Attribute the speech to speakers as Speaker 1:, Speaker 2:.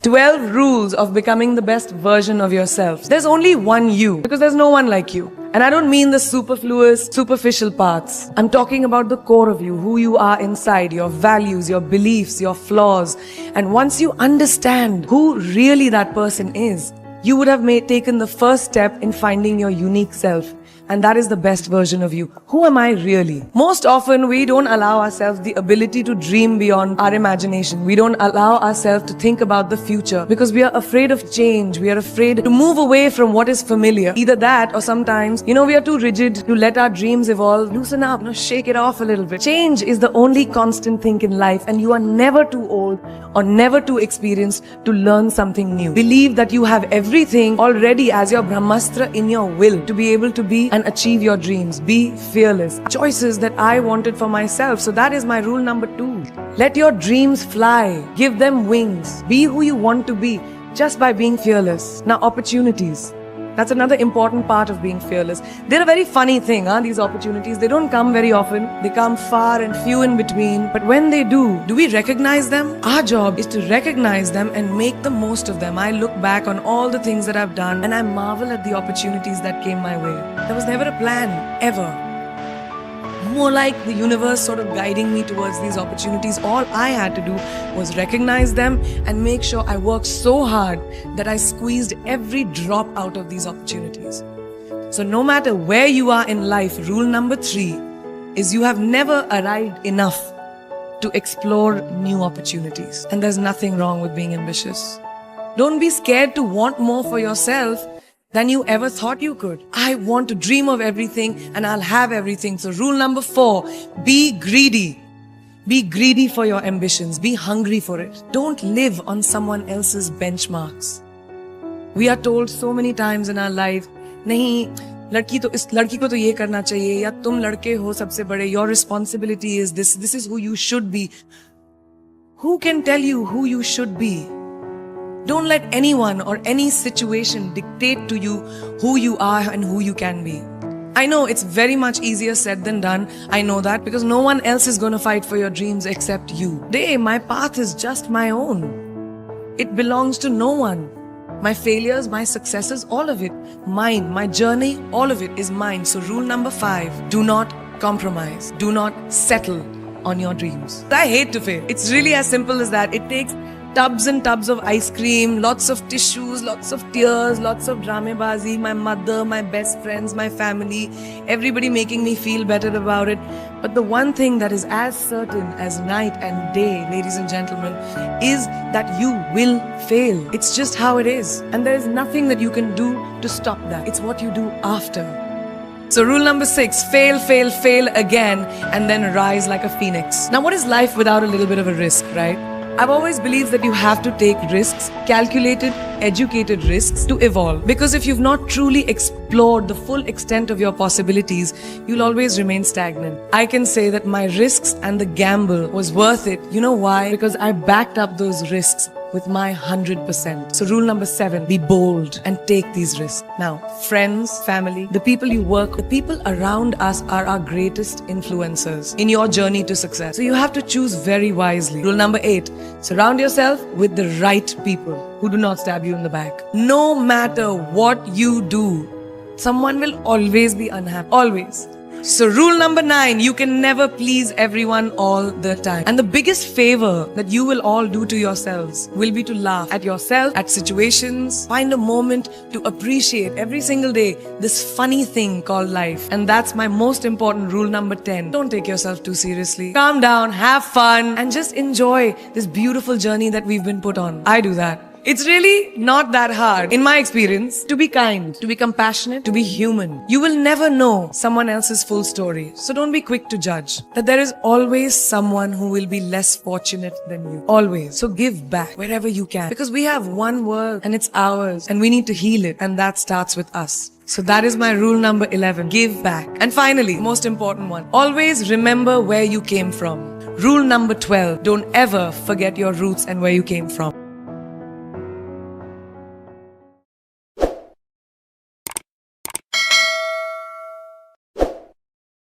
Speaker 1: 12 rules of becoming the best version of yourself. There's only one you, because there's no one like you. And I don't mean the superfluous, superficial parts. I'm talking about the core of you, who you are inside, your values, your beliefs, your flaws. And once you understand who really that person is, you would have taken the first step in finding your unique self. And that is the best version of you. Who am I really? Most often, we don't allow ourselves the ability to dream beyond our imagination. We don't allow ourselves to think about the future because we are afraid of change. We are afraid to move away from what is familiar. Either that or sometimes, we are too rigid to let our dreams evolve. Loosen up, shake it off a little bit. Change is the only constant thing in life, and you are never too old or never too experienced to learn something new. Believe that you have everything already as your Brahmastra in your will to be able to be and achieve your dreams. Be fearless. Choices that I wanted for myself. So that is my rule number 2. Let your dreams fly. Give them wings. Be who you want to be just by being fearless. Now, opportunities. That's another important part of being fearless. They're a very funny thing, these opportunities. They don't come very often. They come far and few in between. But when they do we recognize them? Our job is to recognize them and make the most of them. I look back on all the things that I've done and I marvel at the opportunities that came my way. There was never a plan, ever. More like the universe sort of guiding me towards these opportunities. All I had to do was recognize them and make sure I worked so hard that I squeezed every drop out of these opportunities. So no matter where you are in life, rule number 3 is you have never arrived enough to explore new opportunities. And there's nothing wrong with being ambitious. Don't be scared to want more for yourself than you ever thought you could. I want to dream of everything and I'll have everything. So rule number 4, be greedy. Be greedy for your ambitions. Be hungry for it. Don't live on someone else's benchmarks. We are told so many times in our life, nahi, इस लड़की को तो ये करना चाहिए, या तुम लड़के हो सबसे बड़े, your responsibility is this is who you should be. Who can tell you who you should be? Don't let anyone or any situation dictate to you who you are and who you can be. I know it's very much easier said than done. I know that because no one else is going to fight for your dreams except you. Today, my path is just my own. It belongs to no one. My failures, my successes, all of it, mine. My journey, all of it is mine. So rule number 5, do not compromise. Do not settle on your dreams. I hate to fail. It's really as simple as that. It takes tubs and tubs of ice cream, lots of tissues, lots of tears, lots of dramabazi, my mother, my best friends, my family, everybody making me feel better about it. But the one thing that is as certain as night and day, ladies and gentlemen, is that you will fail. It's just how it is. And there is nothing that you can do to stop that. It's what you do after. So rule number 6, fail, fail, fail again, and then rise like a phoenix. Now, what is life without a little bit of a risk, right? I've always believed that you have to take risks, calculated, educated risks to evolve. Because if you've not truly explored the full extent of your possibilities, you'll always remain stagnant. I can say that my risks and the gamble was worth it. You know why? Because I backed up those risks with my 100%. So rule number 7, be bold and take these risks. Now, friends, family, the people you work with, the people around us are our greatest influencers in your journey to success. So you have to choose very wisely. Rule number 8, surround yourself with the right people who do not stab you in the back. No matter what you do, someone will always be unhappy. Always. So rule number 9, you can never please everyone all the time. And the biggest favor that you will all do to yourselves will be to laugh at yourself, at situations, find a moment to appreciate every single day this funny thing called life. And that's my most important rule number 10. Don't take yourself too seriously. Calm down, have fun, and just enjoy this beautiful journey that we've been put on. I do that. It's really not that hard, in my experience, to be kind, to be compassionate, to be human. You will never know someone else's full story. So don't be quick to judge. That there is always someone who will be less fortunate than you. Always. So give back wherever you can. Because we have one world and it's ours. And we need to heal it. And that starts with us. So that is my rule number 11. Give back. And finally, most important one. Always remember where you came from. Rule number 12. Don't ever forget your roots and where you came from.